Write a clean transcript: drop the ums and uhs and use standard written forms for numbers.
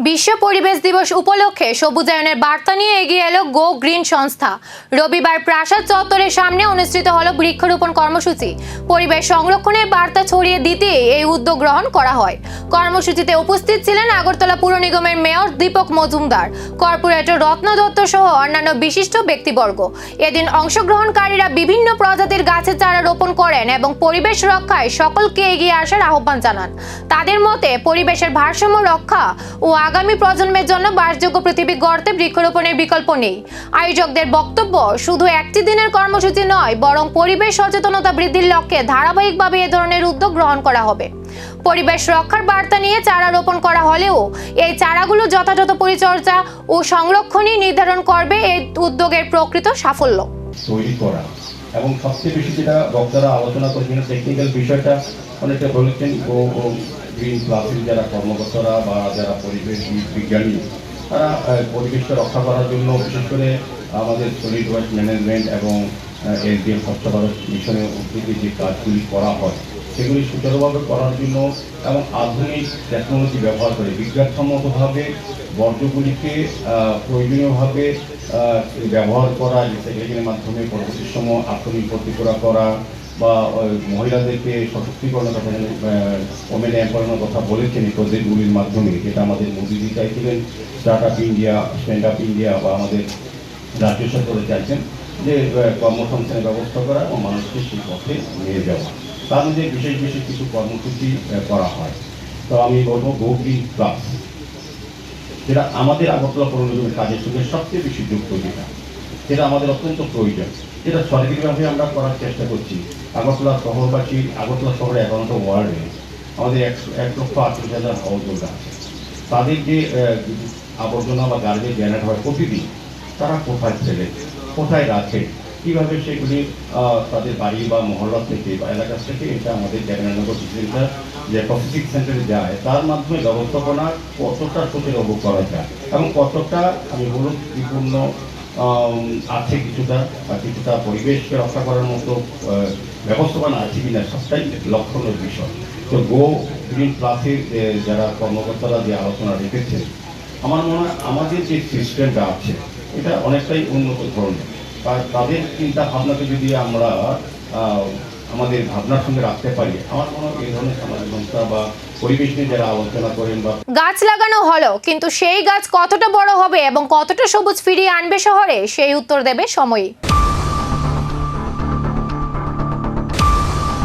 বিশ্ব পরিবেশ দিবস উপলক্ষে সবুজায়নের বার্তা নিয়ে এগিয়ে এলো গো গ্রিন সংস্থা। রবিবার প্রাসাদ চত্বরের সামনে অনুষ্ঠিত হলো বৃক্ষরোপণ কর্মসূচি। পরিবেশ সংরক্ষণের বার্তা ছড়িয়ে দিতে এই উদ্যোগ গ্রহণ করা হয়। কর্মসূচিতে উপস্থিত ছিলেন আগরতলা পুর নিগমের মেয়র দীপক মজুমদার, কর্পোরেটর রত্ন দত্ত সহ অন্যান্য বিশিষ্ট ব্যক্তিবর্গ। এদিন অংশগ্রহণকারীরা বিভিন্ন প্রজাতির গাছের চারা রোপণ করেন এবং পরিবেশ রক্ষায় সকলকে এগিয়ে আসার আহ্বান জানান। তাদের মতে পরিবেশের ভারসাম্য রক্ষা ও আগামী প্রজন্মের জন্য বাসযোগ্য পৃথিবী গড়তে বৃক্ষরোপণের বিকল্প নেই। আয়োজকদের বক্তব্য, শুধু একটি দিনের কর্মসূচি নয়, বরং পরিবেশ সচেতনতা বৃদ্ধির লক্ষ্যে ধারাবাহিকভাবে এ ধরনের উদ্যোগ গ্রহণ করা হবে। পরিবেশ রক্ষার বার্তা নিয়ে চারা রোপণ করা হলেও এই চারাগুলো যথাযথ পরিচর্যা ও সংরক্ষণই নির্ধারণ করবে এই উদ্যোগের প্রকৃত সাফল্য। তৈরি করা এবং সবচেয়ে বেশি যেটা বক্তারা আলোচনা করেছেন টেকনিক্যাল বিষয়টা অনেকটা বলেছেন ও গ্রিন প্লাসের যারা কর্মকর্তারা বা যারা পরিবেশ বিজ্ঞানী, তারা পরিবেশকে রক্ষা করার জন্য বিশেষ করে আমাদের সলিড ওয়েস্ট ম্যানেজমেন্ট এবং এসডিএম স্বচ্ছ ভারত মিশনের উদ্যোগে যে কাজগুলি করা হয় সেগুলি সুচারুভাবে করার জন্য এবং আধুনিক টেকনোলজি ব্যবহার করে বিজ্ঞানসম্মতভাবে বর্জ্যগুলিকে প্রয়োজনীয়ভাবে ব্যবহার করা, রিসাইক্লিংয়ের মাধ্যমে পরবর্তী সময় আত্মনির্ভর করা বা মহিলাদেরকে সশক্তিকরণের কথা, ওমেন এম্পাওয়ারমেন্টের কথা বলেছেন এই প্রজেক্টগুলির মাধ্যমে, যেটা আমাদের মোদিজি চাইছিলেন start up India, stand up India বা আমাদের রাজ্য সরকার চাইছেন যে কর্মসংস্থানের ব্যবস্থা করা এবং মানুষকে সেই পথে নিয়ে যাওয়া। তার মধ্যে বিশেষ বিশেষ কিছু কর্মসূচি করা হয়। তো আমি বলবো গো গ্রিন প্লাস, যেটা আমাদের আগরতলা পৌর নিগমের কাজের সঙ্গে সবচেয়ে বেশি যুক্ত, যেটা আমাদের অত্যন্ত প্রয়োজন, যেটা সরকারিভাবে আমরা করার চেষ্টা করছি। আগরতলা শহরবাসী, আগরতলা শহরে 11টা ওয়ার্ডে আমাদের 1,38,000 হাউসহোল্ড আছে। তাদের যে আবর্জনা বা গার্বেজ জেনারেট হয় প্রতিদিন, তারা কোথায় ফেলে, কোথায় রাখে, কীভাবে সেগুলি তাদের বাড়ি বা মহল্লা থেকে বা এলাকা থেকে এটা আমাদের জগন্নাথনগর সেন্টার যে প্রসেসিং সেন্টারে যায়, তার মাধ্যমে ব্যবস্থাপনা কতটা সচেতন করা যায় এবং কতটা আমি বলুন বিপূর্ণ আছে, কিছুটা পরিবেশকে রক্ষা করার মতো ব্যবস্থাপনা আছে কিনা, সবটাই লক্ষণের বিষয়। তো গো গ্রিন প্লাসের যারা কর্মকর্তারা যে আলোচনা রেখেছেন, আমার মনে হয় আমাদের যে সিস্টেমটা আছে এটা অনেকটাই উন্নত ধরনের। তাদের চিন্তা ভাবনাকে যদি আমরা আমাদের ভাবনার সঙ্গে রাখতে পারি, আমার মনে হয় এই ধরনের সামাজিক সংস্থা বা পরিবেশ নিয়ে যারা আলোচনা করেন বা গাছ লাগানো হলো, কিন্তু সেই গাছ কতটা বড় হবে এবং কতটা সবুজ ফিরিয়ে আনবে শহরে, সেই উত্তর দেবে সময়।